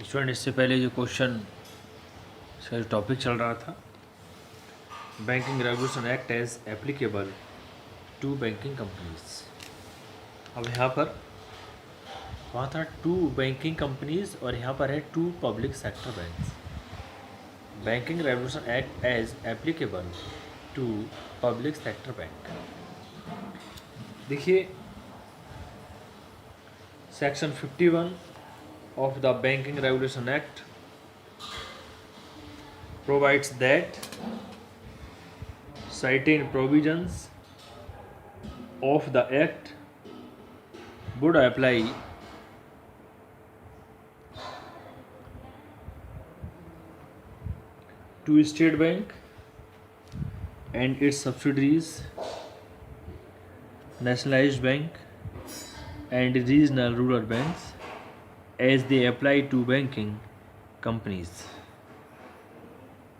Student, इससे पहले जो क्वेश्चन इसका जो टॉपिक चल रहा था, banking regulation act as applicable to banking companies. अब यहाँ पर वहाँ था टू बैंकिंग कंपनीज और यहाँ पर है two public sector banks. Banking regulation act as applicable to public sector bank. देखिए, section 51 of the Banking Regulation Act provides that certain provisions of the Act would apply to State Bank and its subsidiaries, Nationalized Bank and regional rural banks as they apply to banking companies.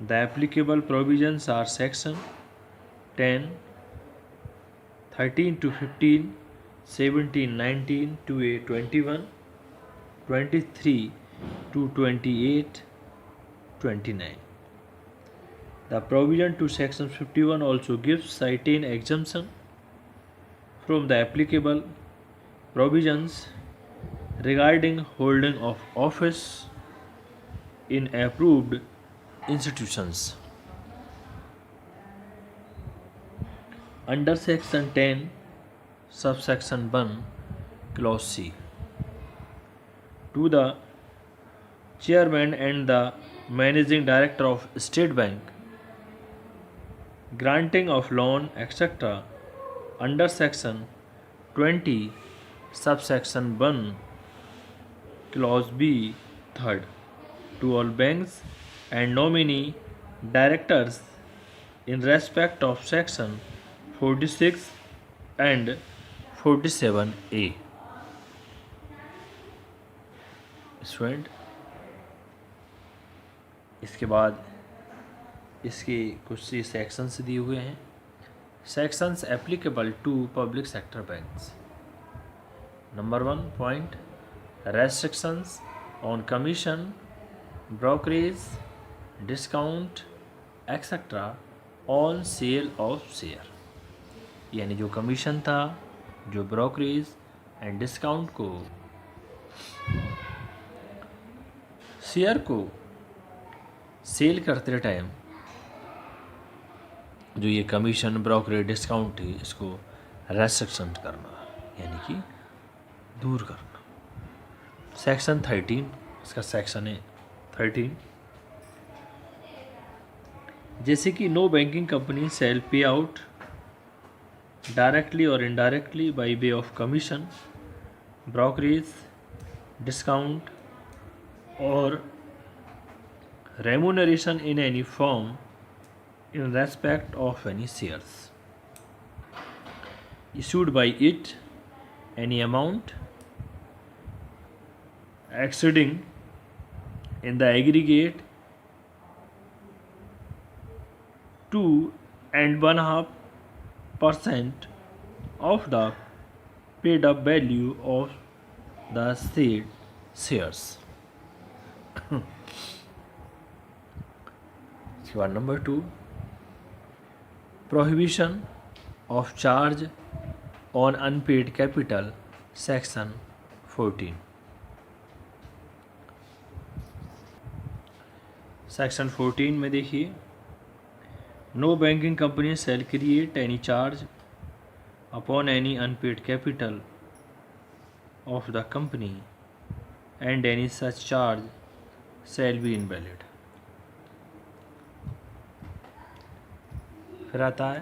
The applicable provisions are section 10, 13 to 15, 17, 19 to 21, 23 to 28, 29. The provision to section 51 also gives certain exemption from the applicable provisions regarding holding of office in approved institutions. Under section 10 subsection 1 clause C, to the chairman and the managing director of State Bank, granting of loan etc. under section 20 subsection 1 clause B third, to all banks and nominee directors in respect of section 46 and 47A. Student, इसके बाद इसके कुछ सी sections दिए हुए हैं। Sections applicable to public sector banks. Number 1 point, restrictions on commission, brokerage, discount etcetera on sale of share. यानी जो कमीशन था, जो ब्रोकरेज एंड डिस्काउंट को शेयर को सेल करते टाइम जो ये कमीशन, ब्रोकरेज, डिस्काउंट थी, इसको रेस्ट्रिक्शन करना, यानी कि दूर करना। सेक्शन 13, इसका सेक्शन है 13, जैसे कि नो बैंकिंग कंपनी सेल पे आउट डायरेक्टली और indirectly by way of commission, brokerage, discount और remuneration in any form in respect of any shares issued by it, any amount exceeding in the aggregate 2.5% of the paid up value of the said shares. Number 2, prohibition of charge on unpaid capital, section 14. Section 14 में देखिए, no banking company shall create any charge upon any unpaid capital of the company and any such charge shall be invalid. फिर आता है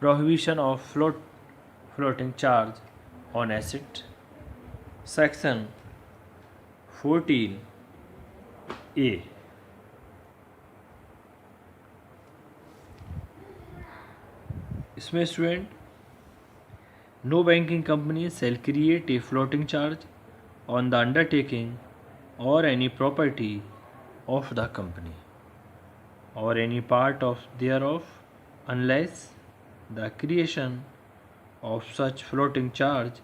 prohibition of floating charge on asset, section 14A। इसमें student, no banking company shall create a floating charge on the undertaking और any property of the company or any part of thereof unless the creation of such floating charge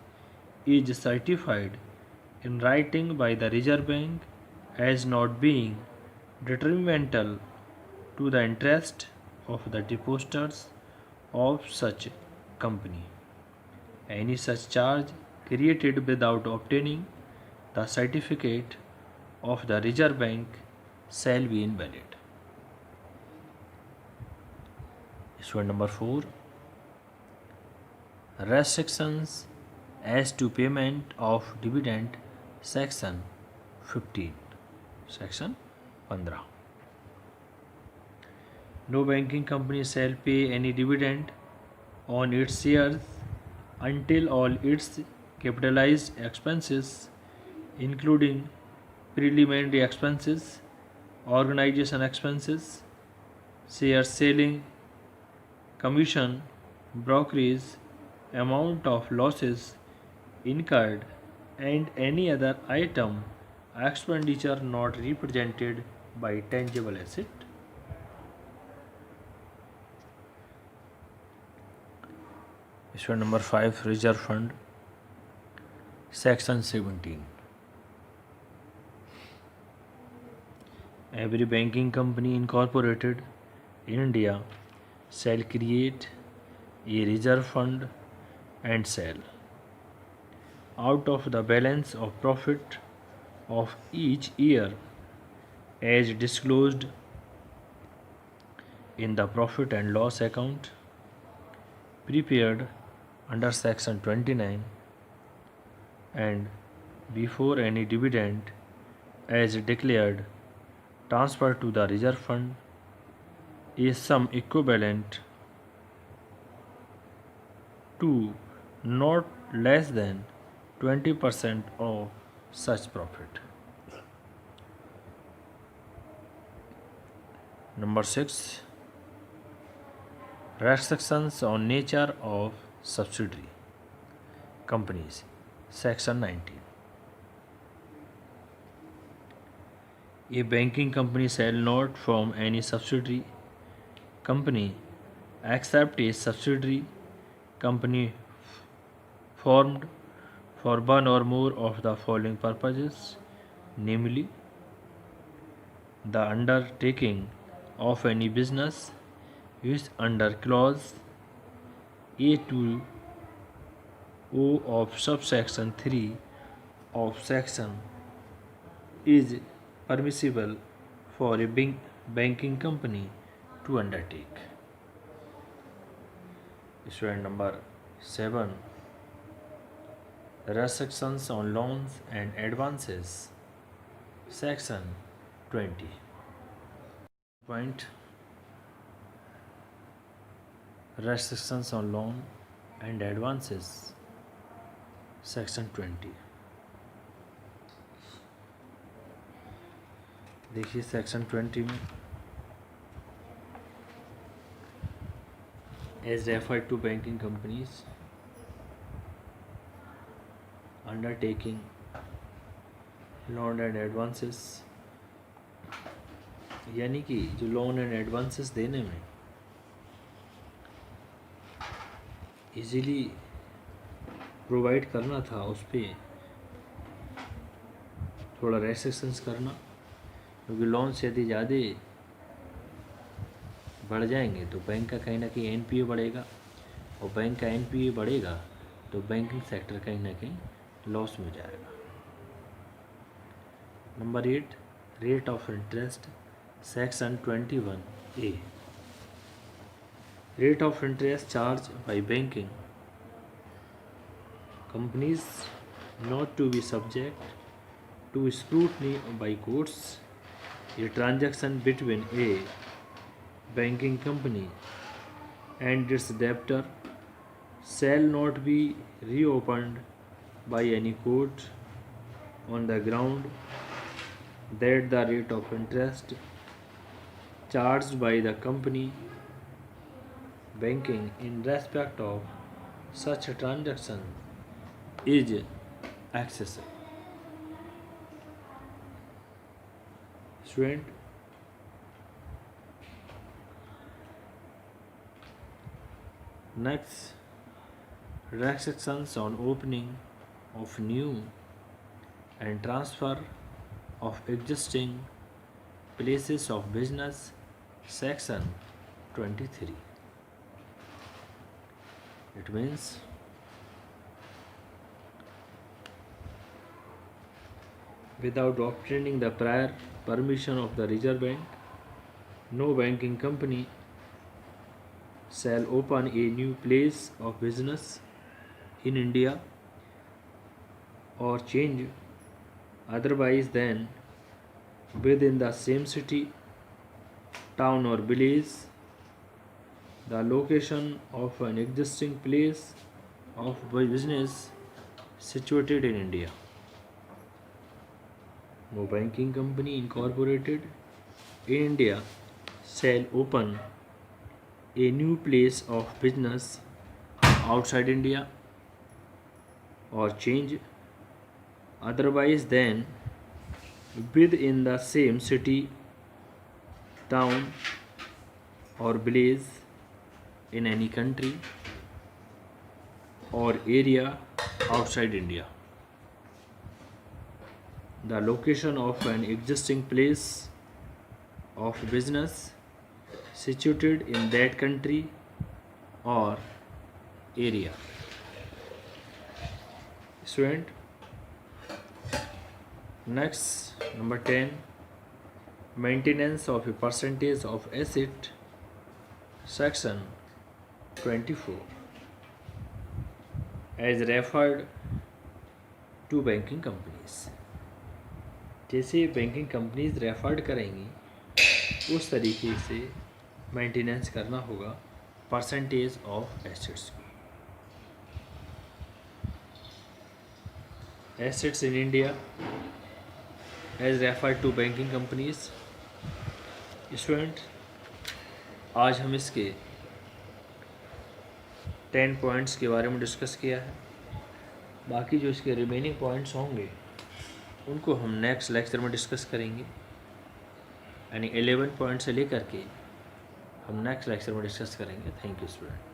is certified in writing by the Reserve Bank as not being detrimental to the interest of the depositors of such company. Any such charge created without obtaining the certificate of the Reserve Bank shall be invalid. Student number 4. Restrictions as to payment of dividend, section 15. Section 15. No banking company shall pay any dividend on its shares until all its capitalized expenses, including preliminary expenses, organization expenses, share selling, commission, brokerage, amount of losses incurred, and any other item expenditure not represented by tangible asset. Issue number 5, Reserve Fund, Section 17. Every banking company incorporated in India shall create a reserve fund and shall, out of the balance of profit of each year as disclosed in the profit and loss account prepared under section 29, and before any dividend as declared, transfer to the reserve fund a sum equivalent to not less than 20% of such profit. Number 6. Restrictions on nature of subsidiary companies, section 19. A banking company shall not form any subsidiary company except a subsidiary company formed for one or more of the following purposes, namely, the undertaking of any business is under clause A to O of subsection 3 of section is permissible for a banking company to undertake. Student number 7. Restrictions on loans and advances, section 20. Point. Restrictions on loan and advances, section 20. देखिए section 20 में as referred to banking companies undertaking loan and advances, यानी कि जो loan and advances देने में easily provide करना था, उस पर थोड़ा रेस्ट्रिक्शंस करना, क्योंकि लोन से यदि ज़्यादा बढ़ जाएंगे तो बैंक का कहीं ना कहीं एनपीए बढ़ेगा, और बैंक का एनपीए बढ़ेगा तो बैंकिंग सेक्टर कहीं ना कहीं लॉस में जाएगा. Number 8. Rate of interest, section 21A. Rate of interest charged by banking companies not to be subject to scrutiny by courts. A transaction between a banking company and its debtor shall not be reopened by any court on the ground that the rate of interest charged by the company banking in respect of such a transaction is excessive. Student, next, restrictions on opening of new and transfer of existing places of business, section 23. It means without obtaining the prior permission of the Reserve Bank, no banking company shall open a new place of business in India or change otherwise than within the same city, town or village, the location of an existing place of business situated in India. No banking company incorporated in India shall open a new place of business outside India or change otherwise than within the same city, town or village in any country or area outside India. The location of an existing place of business situated in that country or area. Student, next number 10, maintenance of a percentage of asset, section 24, as referred to banking companies. जैसे banking companies referred करेंगी उस तरीके से maintenance करना होगा percentage of assets को. Assets in India as referred to banking companies. Student, आज हम इसके 10 पॉइंट्स के बारे में डिस्कस किया है. बाकी जो इसके रिमेनिंग पॉइंट्स होंगे उनको हम नेक्स्ट लेक्चर में डिस्कस करेंगे. यानी 11 पॉइंट से लेकर के हम नेक्स्ट लेक्चर में डिस्कस करेंगे. Thank you student.